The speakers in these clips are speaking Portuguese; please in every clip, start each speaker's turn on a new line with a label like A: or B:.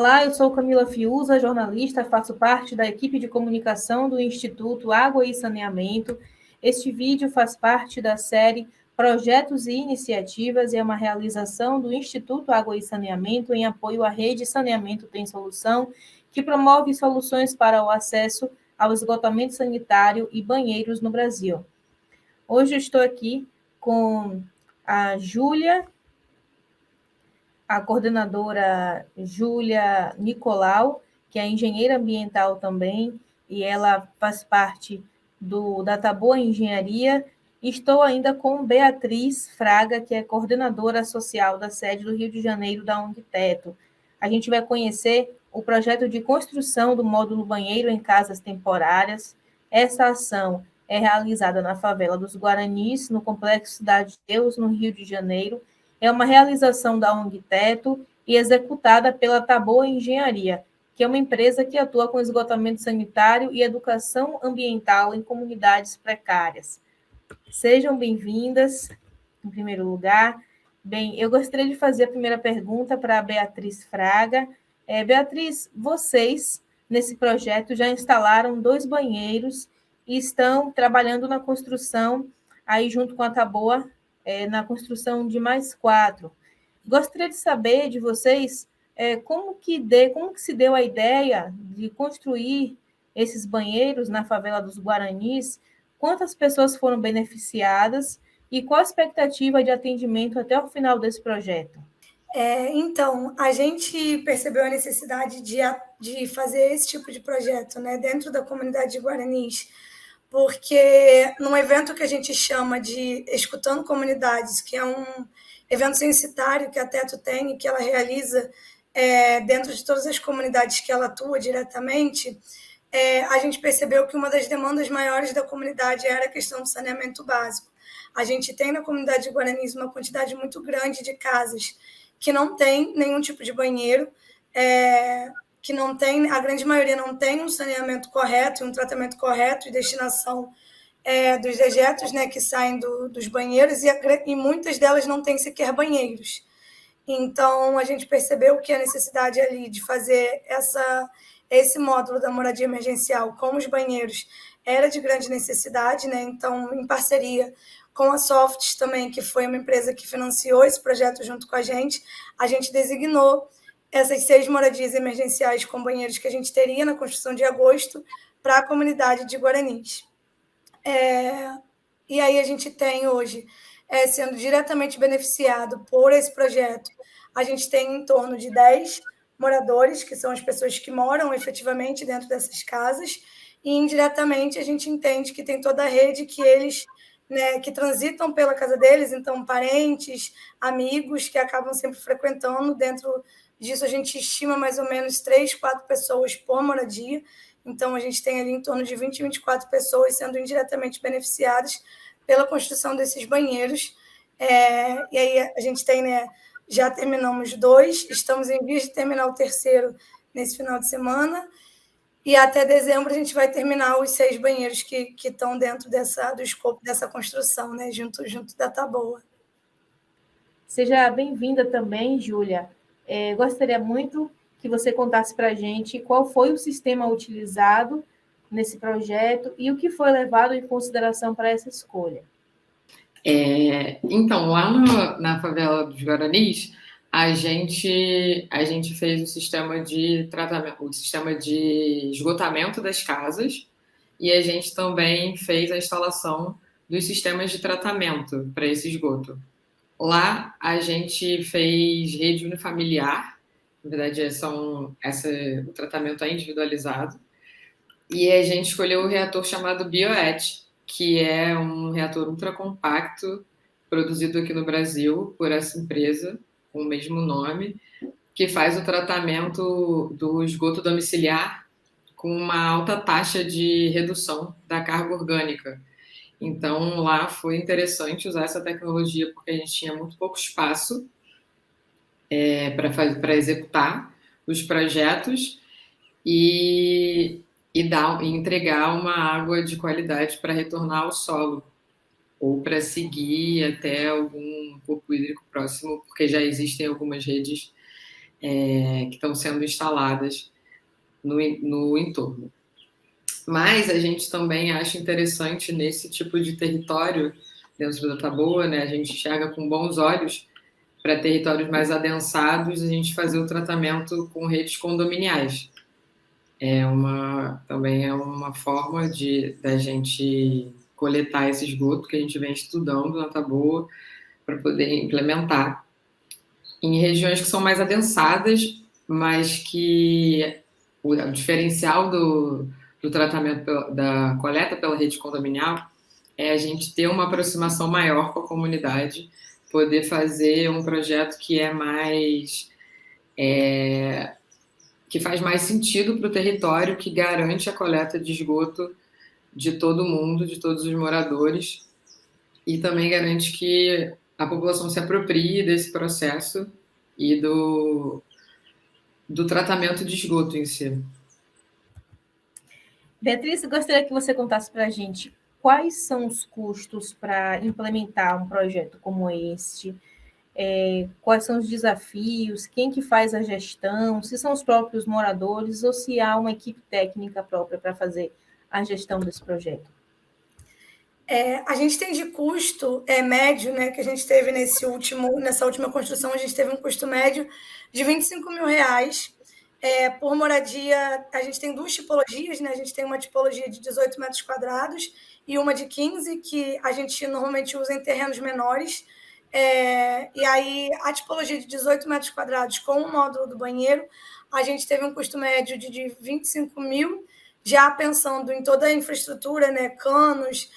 A: Olá, eu sou Camila Fiuza, jornalista, faço parte da equipe de comunicação do Instituto Água e Saneamento. Este vídeo faz parte da série Projetos e Iniciativas e é uma realização do Instituto Água e Saneamento em apoio à rede Saneamento Tem Solução, que promove soluções para o acesso ao esgotamento sanitário e banheiros no Brasil. Hoje eu estou aqui com a Júlia, a coordenadora Júlia Nicolau, que é engenheira ambiental também, e ela faz parte da Taboa Engenharia. Estou ainda com Beatriz Fraga, que é coordenadora social da sede do Rio de Janeiro da ONG Teto. A gente vai conhecer o projeto de construção do módulo banheiro em casas temporárias. Essa ação é realizada na favela dos Guaranis, no Complexo Cidade de Deus, no Rio de Janeiro. É uma realização da ONG Teto e executada pela Taboa Engenharia, que é uma empresa que atua com esgotamento sanitário e educação ambiental em comunidades precárias. Sejam bem-vindas, em primeiro lugar. Bem, eu gostaria de fazer a primeira pergunta para a Beatriz Fraga. Beatriz, vocês, nesse projeto, já instalaram 2 banheiros e estão trabalhando na construção, aí junto com a Taboa, na construção de mais 4. Gostaria de saber de vocês como que se deu a ideia de construir esses banheiros na favela dos Guaranis, quantas pessoas foram beneficiadas e qual a expectativa de atendimento até o final desse projeto?
B: Então, a gente percebeu a necessidade de fazer esse tipo de projeto, né, dentro da comunidade de Guaranis, porque num evento que a gente chama de Escutando Comunidades, que é um evento censitário que a Teto tem e que ela realiza dentro de todas as comunidades que ela atua diretamente, a gente percebeu que uma das demandas maiores da comunidade era a questão do saneamento básico. A gente tem na comunidade de Guaranis uma quantidade muito grande de casas que não tem nenhum tipo de banheiro, que não tem, a grande maioria não tem um saneamento correto, um tratamento correto e destinação dos dejetos, né, que saem dos banheiros, e muitas delas não têm sequer banheiros. Então, a gente percebeu que a necessidade ali de fazer esse módulo da moradia emergencial com os banheiros era de grande necessidade, né? Então, em parceria com a Softs também, que foi uma empresa que financiou esse projeto junto com a gente designou essas 6 moradias emergenciais com banheiros que a gente teria na construção de agosto para a comunidade de Guaranis. E aí a gente tem hoje, sendo diretamente beneficiado por esse projeto, a gente tem em torno de 10 moradores, que são as pessoas que moram efetivamente dentro dessas casas, e indiretamente a gente entende que tem toda a rede que eles, né, que transitam pela casa deles, então parentes, amigos que acabam sempre frequentando. Dentro disso a gente estima mais ou menos 3, 4 pessoas por moradia, então a gente tem ali em torno de 20, 24 pessoas sendo indiretamente beneficiadas pela construção desses banheiros. E aí a gente tem, né, já terminamos 2, estamos em vias de terminar o 3º nesse final de semana, e até dezembro a gente vai terminar os 6 banheiros que estão dentro do escopo dessa construção, né, junto da Taboa.
A: Seja bem-vinda também, Júlia. Gostaria muito que você contasse para a gente qual foi o sistema utilizado nesse projeto e o que foi levado em consideração para essa escolha.
C: Então, lá na favela dos Guaranis, a gente fez o sistema de tratamento, o sistema de esgotamento das casas, e a gente também fez a instalação dos sistemas de tratamento para esse esgoto. Lá a gente fez rede unifamiliar, na verdade o tratamento é individualizado, e a gente escolheu o reator chamado BioET, que é um reator ultracompacto produzido aqui no Brasil por essa empresa, com o mesmo nome, que faz o tratamento do esgoto domiciliar com uma alta taxa de redução da carga orgânica. Então, lá foi interessante usar essa tecnologia, porque a gente tinha muito pouco espaço para executar os projetos e entregar uma água de qualidade para retornar ao solo ou para seguir até algum corpo hídrico próximo, porque já existem algumas redes que estão sendo instaladas no entorno. Mas a gente também acha interessante nesse tipo de território, dentro da Taboa, né, a gente enxerga com bons olhos para territórios mais adensados, a gente fazer o tratamento com redes condominiais. Também é uma forma da gente coletar esse esgoto que a gente vem estudando na Taboa para poder implementar em regiões que são mais adensadas, mas que o diferencial do tratamento da coleta pela rede condominial é a gente ter uma aproximação maior com a comunidade, poder fazer um projeto que é mais que faz mais sentido para o território, que garante a coleta de esgoto de todo mundo, de todos os moradores, e também garante que a população se aproprie desse processo e do tratamento de esgoto em si.
A: Beatriz, gostaria que você contasse para a gente quais são os custos para implementar um projeto como este, quais são os desafios, quem que faz a gestão, se são os próprios moradores ou se há uma equipe técnica própria para fazer a gestão desse projeto.
B: A gente tem de custo médio, né, que a gente teve nessa última construção, a gente teve um custo médio de R$25 mil. Por moradia, a gente tem duas tipologias, né? A gente tem uma tipologia de 18 metros quadrados e uma de 15, que a gente normalmente usa em terrenos menores. E aí, a tipologia de 18 metros quadrados com o módulo do banheiro, a gente teve um custo médio de 25 mil, já pensando em toda a infraestrutura, né? Canos,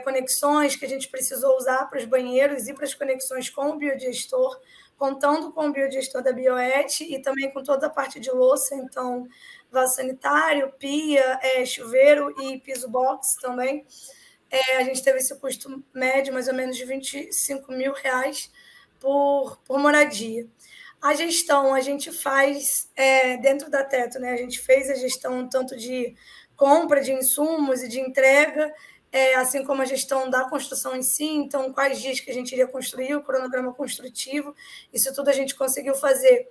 B: conexões que a gente precisou usar para os banheiros e para as conexões com o biodigestor, contando com o biodigestor da Bioet e também com toda a parte de louça, então, vaso sanitário, pia, chuveiro e piso box também. A gente teve esse custo médio, mais ou menos, de R$25 mil por moradia. A gestão a gente faz dentro da Teto, né? A gente fez a gestão tanto de compra de insumos e de entrega, assim como a gestão da construção em si, então quais dias que a gente iria construir, o cronograma construtivo, isso tudo a gente conseguiu fazer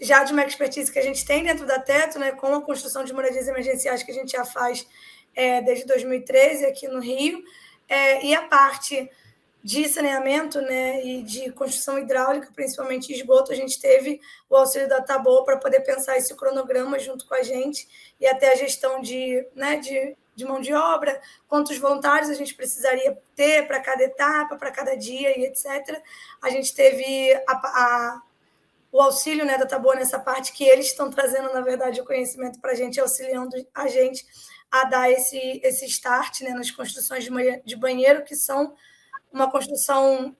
B: já de uma expertise que a gente tem dentro da Teto, né, com a construção de moradias emergenciais que a gente já faz desde 2013 aqui no Rio, e a parte de saneamento, né, e de construção hidráulica, principalmente esgoto, a gente teve o auxílio da Taboa para poder pensar esse cronograma junto com a gente e até a gestão de mão de obra, quantos voluntários a gente precisaria ter para cada etapa, para cada dia e etc. A gente teve o auxílio, né, da Taboa nessa parte, que eles estão trazendo, na verdade, o conhecimento para a gente, auxiliando a gente a dar esse start, né, nas construções de banheiro, que são uma construção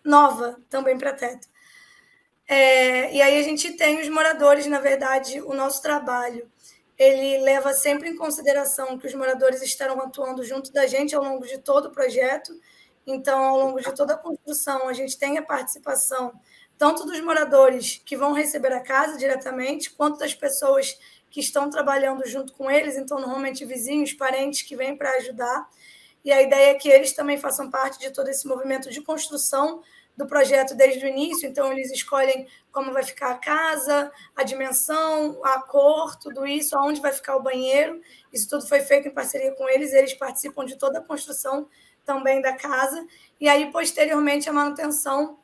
B: nova também para Teto. E aí a gente tem os moradores, na verdade, o nosso trabalho, ele leva sempre em consideração que os moradores estarão atuando junto da gente ao longo de todo o projeto. Então, ao longo de toda a construção, a gente tem a participação tanto dos moradores que vão receber a casa diretamente, quanto das pessoas que estão trabalhando junto com eles, então, normalmente vizinhos, parentes que vêm para ajudar. E a ideia é que eles também façam parte de todo esse movimento de construção do projeto desde o início, então eles escolhem como vai ficar a casa, a dimensão, a cor, tudo isso, aonde vai ficar o banheiro, isso tudo foi feito em parceria com eles participam de toda a construção também da casa, e aí, posteriormente, a manutenção,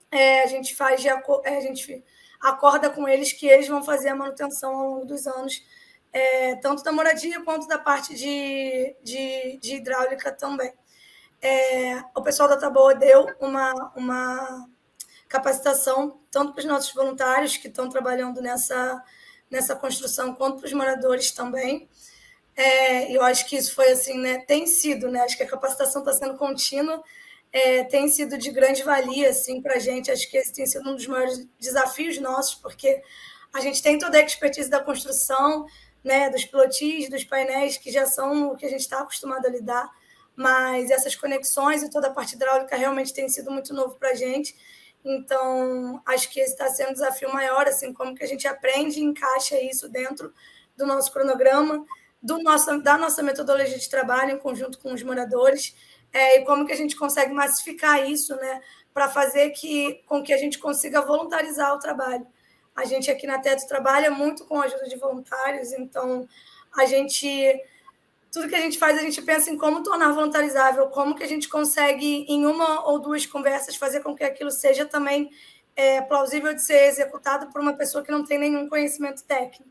B: a gente acorda com eles que eles vão fazer a manutenção ao longo dos anos, tanto da moradia quanto da parte de hidráulica também. O pessoal da Taboa deu uma capacitação tanto para os nossos voluntários que estão trabalhando nessa construção, quanto para os moradores também. Eu acho que isso foi assim, né? Tem sido, né? Acho que a capacitação está sendo contínua, tem sido de grande valia assim, para a gente. Acho que esse tem sido um dos maiores desafios nossos, porque a gente tem toda a expertise da construção, né? Dos pilotis, dos painéis, que já são o que a gente está acostumado a lidar, mas essas conexões e toda a parte hidráulica realmente tem sido muito novo para a gente. Então, acho que esse está sendo um desafio maior, assim, como que a gente aprende e encaixa isso dentro do nosso cronograma, da nossa metodologia de trabalho em conjunto com os moradores, e como que a gente consegue massificar isso, né, para fazer com que a gente consiga voluntarizar o trabalho. A gente aqui na Teto trabalha muito com a ajuda de voluntários, então tudo que a gente faz, a gente pensa em como tornar voluntarizável, como que a gente consegue, em uma ou duas conversas, fazer com que aquilo seja também plausível de ser executado por uma pessoa que não tem nenhum conhecimento técnico.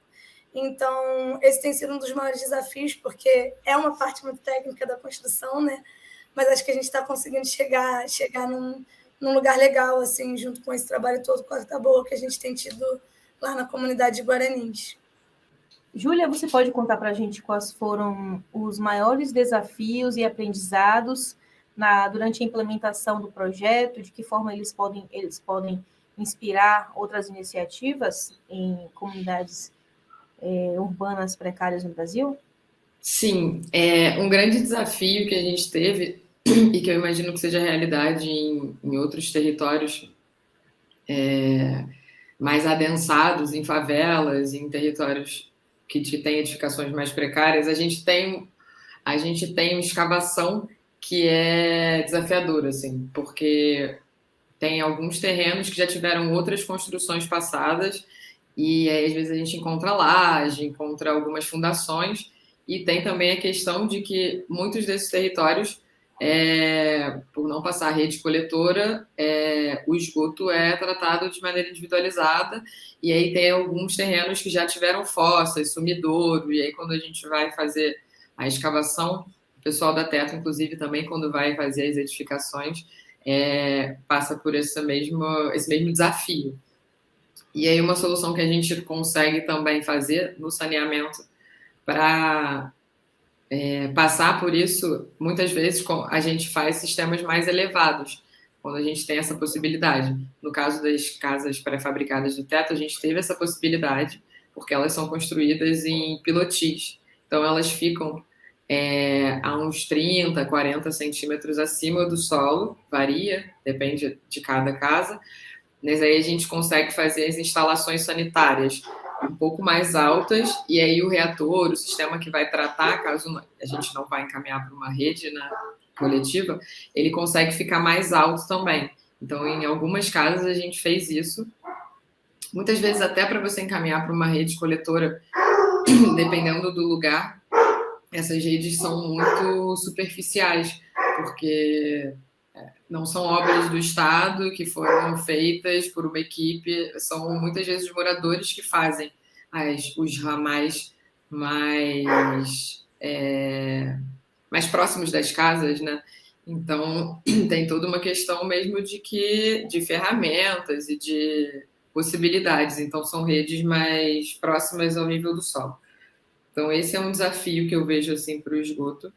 B: Então, esse tem sido um dos maiores desafios, porque é uma parte muito técnica da construção, né? Mas acho que a gente está conseguindo chegar num lugar legal, assim, junto com esse trabalho todo com a boa que a gente tem tido lá na comunidade de Guaranis.
A: Júlia, você pode contar para a gente quais foram os maiores desafios e aprendizados durante a implementação do projeto, de que forma eles podem inspirar outras iniciativas em comunidades urbanas precárias no Brasil?
C: Sim, um grande desafio que a gente teve e que eu imagino que seja realidade em outros territórios mais adensados, em favelas, em territórios que têm edificações mais precárias, a gente tem uma escavação que é desafiadora, assim, porque tem alguns terrenos que já tiveram outras construções passadas e aí, às vezes a gente encontra laje, encontra algumas fundações e tem também a questão de que muitos desses territórios, por não passar rede coletora, o esgoto é tratado de maneira individualizada e aí tem alguns terrenos que já tiveram fossas, sumidouro, e aí quando a gente vai fazer a escavação, o pessoal da Teto, inclusive, também quando vai fazer as edificações, passa por esse mesmo desafio. E aí uma solução que a gente consegue também fazer no saneamento para passar por isso, muitas vezes a gente faz sistemas mais elevados, quando a gente tem essa possibilidade. No caso das casas pré-fabricadas do Teto, a gente teve essa possibilidade, porque elas são construídas em pilotis. Então, elas ficam a uns 30, 40 centímetros acima do solo, varia, depende de cada casa, mas aí a gente consegue fazer as instalações sanitárias um pouco mais altas, e aí o reator, o sistema que vai tratar, caso a gente não vá encaminhar para uma rede coletiva, ele consegue ficar mais alto também. Então, em algumas casas a gente fez isso. Muitas vezes até para você encaminhar para uma rede coletora, dependendo do lugar, essas redes são muito superficiais, porque não são obras do Estado que foram feitas por uma equipe, são muitas vezes os moradores que fazem os ramais mais próximos das casas, né? Então, tem toda uma questão mesmo de ferramentas e de possibilidades. Então, são redes mais próximas ao nível do solo. Então, esse é um desafio que eu vejo assim, para o esgoto.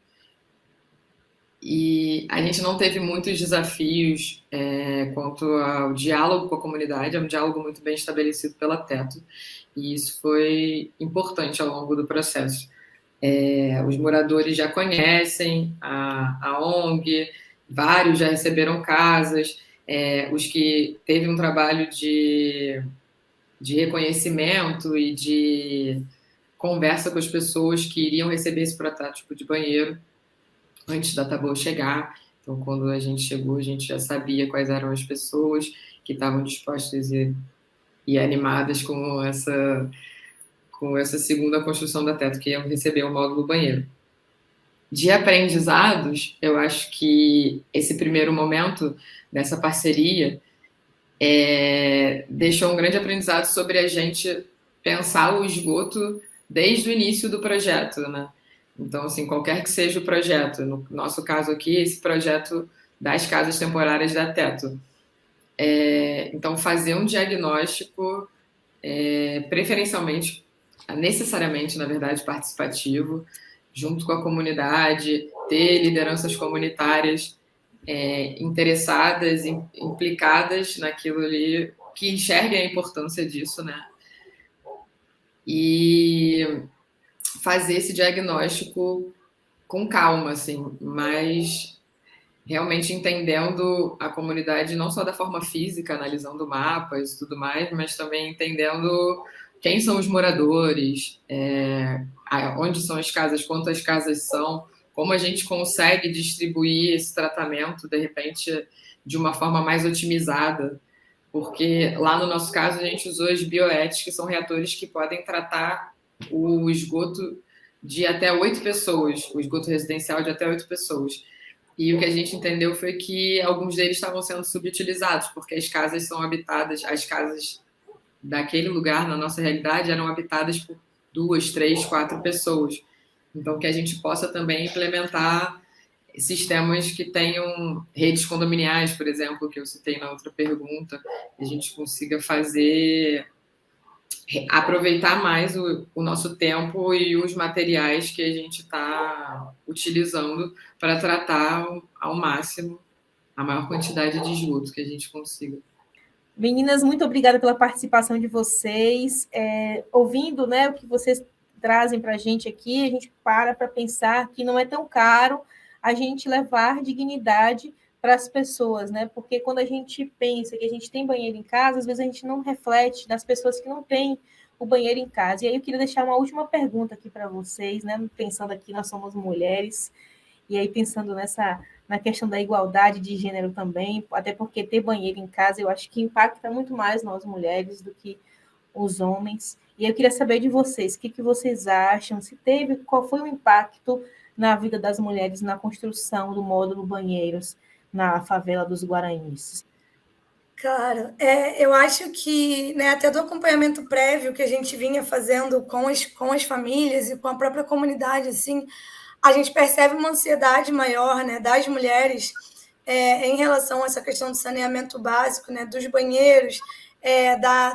C: E a gente não teve muitos desafios quanto ao diálogo com a comunidade, é um diálogo muito bem estabelecido pela Teto, e isso foi importante ao longo do processo. Os moradores já conhecem a ONG, vários já receberam casas, os que teve um trabalho de reconhecimento e de conversa com as pessoas que iriam receber esse protótipo de banheiro antes da Taboa chegar. Então, quando a gente chegou, a gente já sabia quais eram as pessoas que estavam dispostas e animadas com essa segunda construção da Teto, que iam receber o módulo banheiro. De aprendizados, eu acho que esse primeiro momento dessa parceria deixou um grande aprendizado sobre a gente pensar o esgoto desde o início do projeto, né? Então, assim, qualquer que seja o projeto, no nosso caso aqui, esse projeto das casas temporárias da Teto. Então, fazer um diagnóstico, necessariamente, na verdade, participativo, junto com a comunidade, ter lideranças comunitárias interessadas, implicadas naquilo ali, que enxerguem a importância disso, né? E fazer esse diagnóstico com calma, assim, mas realmente entendendo a comunidade não só da forma física, analisando mapas e tudo mais, mas também entendendo quem são os moradores, onde são as casas, quantas casas são, como a gente consegue distribuir esse tratamento, de repente, de uma forma mais otimizada, porque lá no nosso caso a gente usou as bioetes, que são reatores que podem tratar o esgoto de até 8 pessoas, o esgoto residencial de até 8 pessoas. E o que a gente entendeu foi que alguns deles estavam sendo subutilizados, porque as casas são habitadas, as casas daquele lugar, na nossa realidade, eram habitadas por 2, 3, 4 pessoas. Então, que a gente possa também implementar sistemas que tenham redes condominiais, por exemplo, que eu citei na outra pergunta, que a gente consiga aproveitar mais o nosso tempo e os materiais que a gente está utilizando para tratar ao máximo a maior quantidade de esgoto que a gente consiga.
A: Meninas, muito obrigada pela participação de vocês. Ouvindo, né, o que vocês trazem para a gente aqui, a gente para pensar que não é tão caro a gente levar dignidade para as pessoas, né? Porque quando a gente pensa que a gente tem banheiro em casa, às vezes a gente não reflete nas pessoas que não têm o banheiro em casa. E aí eu queria deixar uma última pergunta aqui para vocês, né? Pensando aqui, nós somos mulheres, e aí pensando na questão da igualdade de gênero também, até porque ter banheiro em casa eu acho que impacta muito mais nós mulheres do que os homens. E eu queria saber de vocês, o que vocês acham, qual foi o impacto na vida das mulheres na construção do módulo banheiros na favela dos Guaranis.
B: Claro, eu acho que, né, até do acompanhamento prévio que a gente vinha fazendo com as famílias e com a própria comunidade, assim, a gente percebe uma ansiedade maior, né, das mulheres em relação a essa questão do saneamento básico, né, dos banheiros,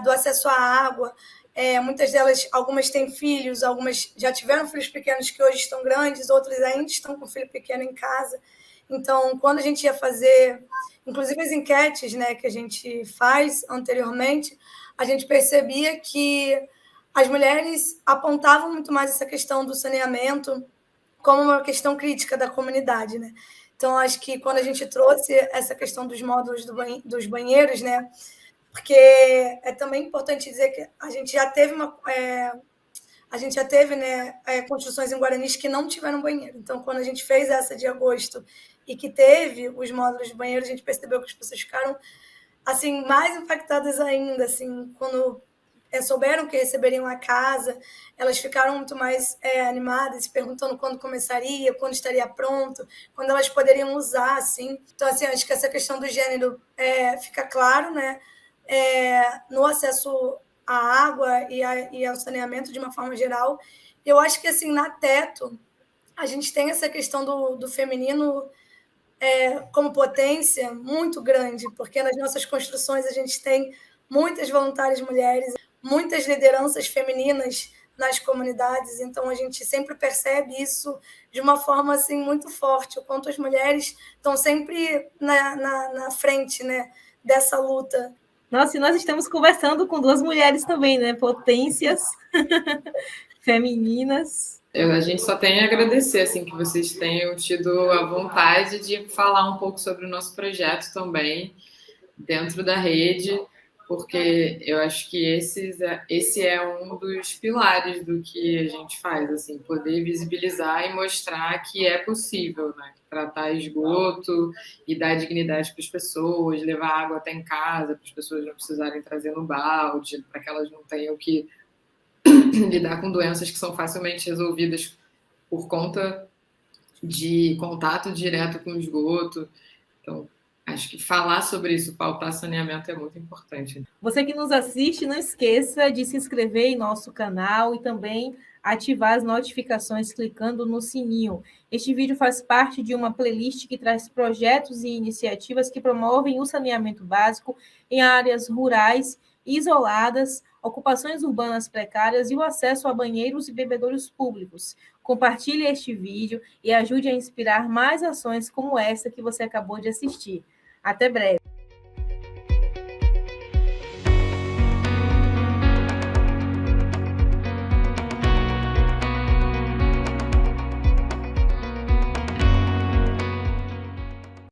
B: do acesso à água. Muitas delas, algumas têm filhos, algumas já tiveram filhos pequenos que hoje estão grandes, outras ainda estão com filho pequeno em casa. Então, quando a gente ia fazer, inclusive as enquetes, né, que a gente faz anteriormente, a gente percebia que as mulheres apontavam muito mais essa questão do saneamento como uma questão crítica da comunidade, né? Então, acho que quando a gente trouxe essa questão dos módulos dos banheiros, né? Porque é também importante dizer que a gente já teve né, construções em Guaranis que não tiveram banheiro. Então, quando a gente fez essa de agosto e que teve os módulos de banheiro, a gente percebeu que as pessoas ficaram assim mais impactadas ainda, assim, quando souberam que receberiam a casa, elas ficaram muito mais animadas, se perguntando quando começaria, quando estaria pronto, quando elas poderiam usar, assim. Então, assim, acho que essa questão do gênero fica claro, né? No acesso à água e ao saneamento de uma forma geral. Eu acho que, assim, na Teto, a gente tem essa questão do feminino como potência muito grande, porque nas nossas construções a gente tem muitas voluntárias mulheres, muitas lideranças femininas nas comunidades, então a gente sempre percebe isso de uma forma assim muito forte, o quanto as mulheres estão sempre na frente, né, dessa luta.
A: Nossa, e nós estamos conversando com duas mulheres também, né? Potências femininas.
C: A gente só tem a agradecer assim, que vocês tenham tido a vontade de falar um pouco sobre o nosso projeto também, dentro da rede, porque eu acho que esse é um dos pilares do que a gente faz, assim, poder visibilizar e mostrar que é possível, né? Tratar esgoto e dar dignidade para as pessoas, levar água até em casa, para as pessoas não precisarem trazer no balde, para que elas não tenham que lidar com doenças que são facilmente resolvidas por conta de contato direto com o esgoto. Então, acho que falar sobre isso, pautar saneamento é muito importante.
A: Você que nos assiste, não esqueça de se inscrever em nosso canal e também ativar as notificações clicando no sininho. Este vídeo faz parte de uma playlist que traz projetos e iniciativas que promovem o saneamento básico em áreas rurais, isoladas, ocupações urbanas precárias e o acesso a banheiros e bebedouros públicos. Compartilhe este vídeo e ajude a inspirar mais ações como essa que você acabou de assistir. Até breve.